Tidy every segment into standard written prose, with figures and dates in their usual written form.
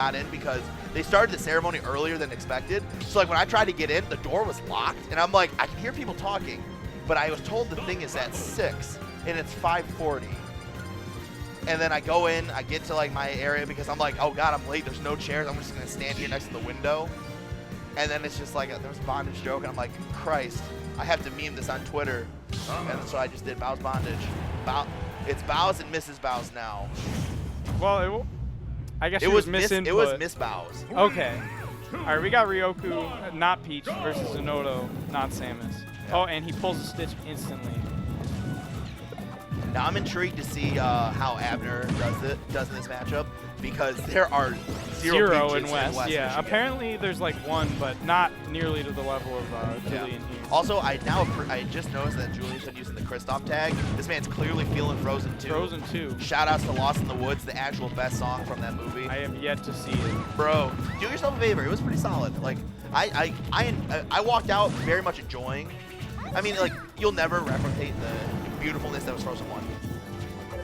got in because they started the ceremony earlier than expected. So like when I tried to get in, the door was locked, and I'm like, I can hear people talking, but I was told the thing is at 6 and it's 5:40. And then I go in, I get to like my area because I'm like, oh god, I'm late. There's no chairs. I'm just gonna stand here next to the window. And then it's just like there's a bondage joke, and I'm like, Christ, I have to meme this on Twitter. And so I just did Bow's bondage. It's Bow's and Mrs. Bow's now. Well, I guess it was missing. It was Miss Bow's. Okay. All right, we got Ryoku, not Peach, versus Zinoto, not Samus. Yeah. Oh, and he pulls a Stitch instantly. Now I'm intrigued to see how Abner does in this matchup because there are zero in West. Yeah, Michigan. Apparently there's like one, but not nearly to the level of Julian here. Also, I just noticed that Julian's been using the Kristoff tag. This man's clearly feeling Frozen 2. Frozen 2. Shout outs to Lost in the Woods, the actual best song from that movie. I have yet to see it. Bro, do yourself a favor. It was pretty solid. Like I walked out very much enjoying. I mean, like you'll never replicate the beautifulness that was Frozen 1.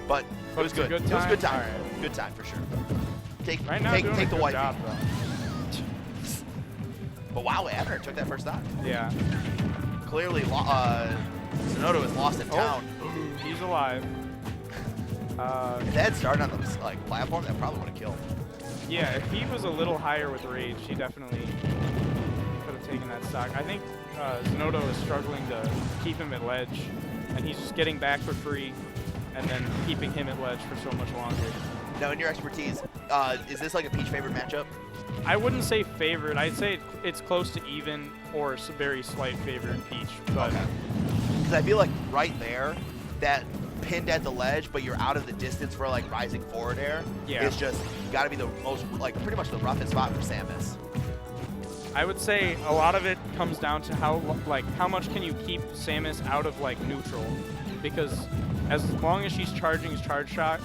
But it was good. It was a good time. Right. Good time for sure. Take the white. Job, but wow, Abner took that first stock. Yeah. Clearly, Zinoto is lost in town. He's alive. If that had started on the platform, that probably would have killed. Yeah, if he was a little higher with rage, he definitely could have taken that stock. I think Zinoto is struggling to keep him at ledge, and he's just getting back for free, and then keeping him at ledge for so much longer. Now, in your expertise, is this like a Peach favorite matchup? I wouldn't say favorite. I'd say it's close to even or a very slight favorite Peach. But okay. Because I feel like right there, that pinned at the ledge, but you're out of the distance for like rising forward air. Yeah. It's just got to be the most pretty much the roughest spot for Samus. I would say a lot of it comes down to how much can you keep Samus out of neutral, because as long as she's charging his charge shot,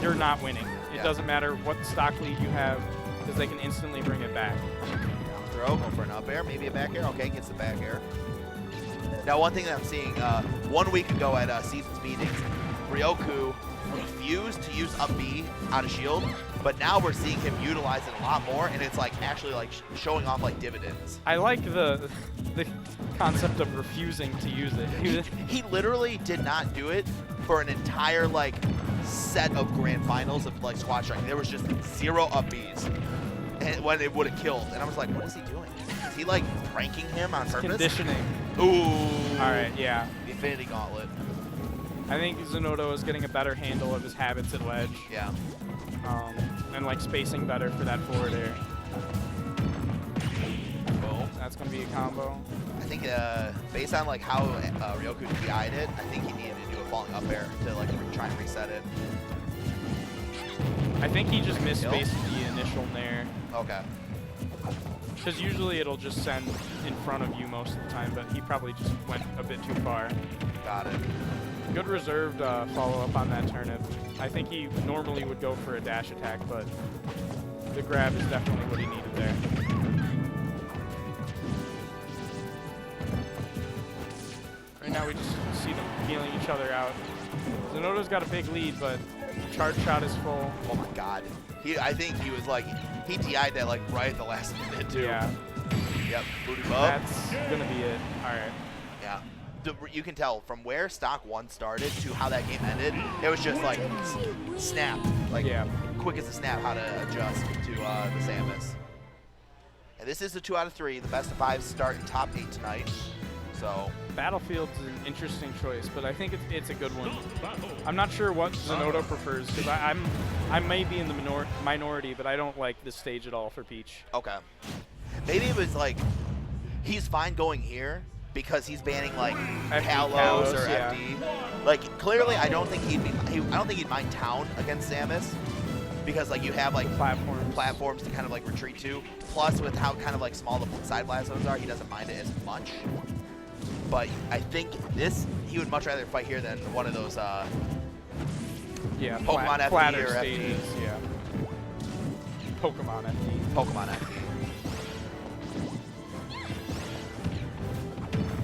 you're not winning. It doesn't matter what stock lead you have, because they can instantly bring it back. Down throw, go for an up air, maybe a back air. Okay, gets the back air. Now, one thing that I'm seeing 1 week ago at Seasons meetings, Ryoku refused to use up B out of shield, but now we're seeing him utilize it a lot more, and it's actually showing off dividends. I like the concept of refusing to use it. He literally did not do it for an entire set of grand finals of squad striking. There was just 0 up Bs, and when it would have killed. And I was like, what is he doing? Is he pranking him on purpose? Conditioning. Ooh. All right, yeah. The Infinity Gauntlet. I think Zinoto is getting a better handle of his habits at ledge. Yeah. And spacing better for that forward air. Boom. That's gonna be a combo. I think based on how Ryoku DI'd it, I think he needed to do a falling up air to try and reset it. I think he just misspaced the initial nair. Okay. Because usually it'll just send in front of you most of the time, but he probably just went a bit too far. Got it. Good reserved follow-up on that turnip. I think he normally would go for a dash attack, but the grab is definitely what he needed there. Right now we just see them feeling each other out. Zinoto's got a big lead, but charge shot is full. Oh my god. I think he was he DI'd that right at the last minute too. Yeah. Yep. Booty bump. That's gonna be it. All right. Yeah. You can tell from where stock 1 started to how that game ended. It was just snap, quick as a snap how to adjust to the Samus. And this is a 2 out of 3. The best of 5 start in top 8 tonight. So Battlefield's an interesting choice, but I think it's a good one. I'm not sure what Zinoto prefers, because I may be in the minority, but I don't like this stage at all for Peach. Okay. Maybe it was he's fine going here because he's banning Kalos or FD. Clearly, I don't think he'd mind town against Samus, because you have platforms to kind of retreat to. Plus, with how kind of small the side blast zones are, he doesn't mind it as much. But I think he would much rather fight here than one of those Pokemon FD or stages, FD. Yeah. Pokemon FD. Pokemon FD.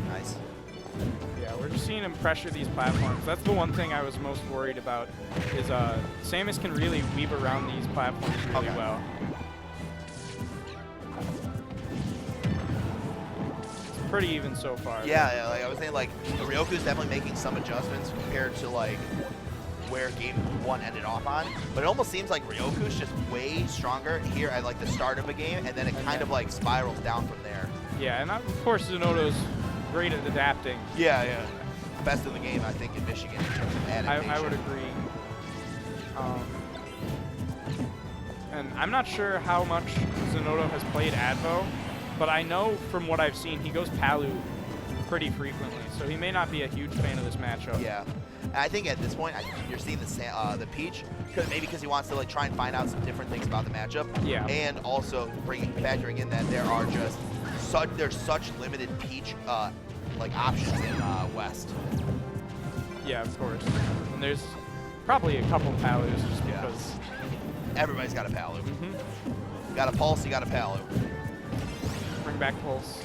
Nice. Yeah, we're just seeing him pressure these platforms. That's the one thing I was most worried about, is Samus can really weave around these platforms really well. pretty even so far. Yeah, like I was saying, like Ryoku's definitely making some adjustments compared to like where game 1 ended off on. But it almost seems like Ryoku's just way stronger here at like the start of a game, and then it kind of like spirals down from there. Yeah, and of course Zinoto's great at adapting. Yeah. Best in the game, I think, in Michigan in terms of adaptation. I would agree. And I'm not sure how much Zinoto has played Advo, but I know from what I've seen, he goes Palu pretty frequently, so he may not be a huge fan of this matchup. Yeah, and I think at this point, you're seeing the Peach, maybe because he wants to like try and find out some different things about the matchup. Yeah. And also factoring in that there are just there's such limited Peach like options in West. Yeah, of course. And there's probably a couple Palus just because. Everybody's got a Palu. Got a Pulse, you got a Palu. Bring back Pulse.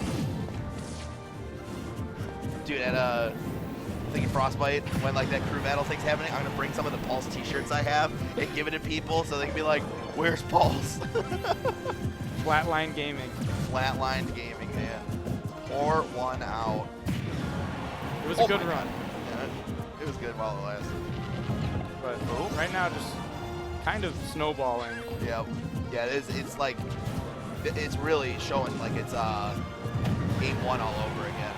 Dude, at thinking Frostbite, when like that crew battle thing's happening, I'm gonna bring some of the Pulse t-shirts I have and give it to people so they can be like, where's Pulse? Flatline Gaming. Flatlined Gaming, man. Pour one out. It was a good run. Yeah, it was good while it lasted. But right now, just kind of snowballing. Yeah, it's like, it's really showing like it's game 1 all over again.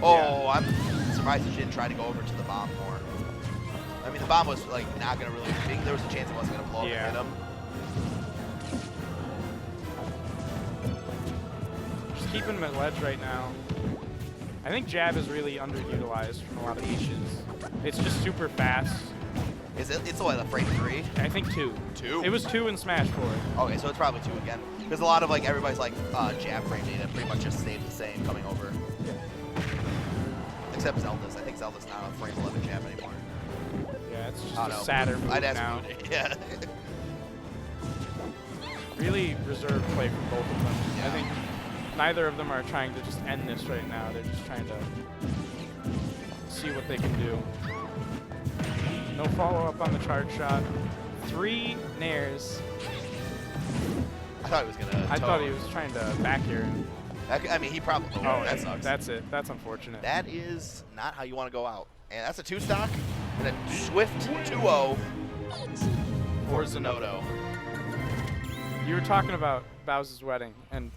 Yeah. I'm surprised he didn't try to go over to the bomb more. I mean, the bomb was like not gonna really, there was a chance it wasn't gonna blow up and hit him. Just keeping him at ledge right now. I think jab is really underutilized from a lot of Ishes. It's just super fast. It's what, a frame 3? I think 2. 2? It was 2 in Smash 4. Okay, so it's probably 2 again. Because a lot of like everybody's like jab frame data pretty much just stayed the same coming over. Except Zelda's. I think Zelda's not on frame 11 jab anymore. Yeah, it's just a sadder move I'd ask now. Yeah. Really reserved play from both of them. Yeah. I think neither of them are trying to just end this right now. They're just trying to see what they can do. No follow-up on the charge shot. 3 nairs. I thought he was gonna. I thought he was trying to back here. I mean, he probably. Oh, that sucks. That's it. That's unfortunate. That is not how you want to go out. And that's a 2 stock and a swift 2-0 for Zinoto. You were talking about Bowser's wedding, and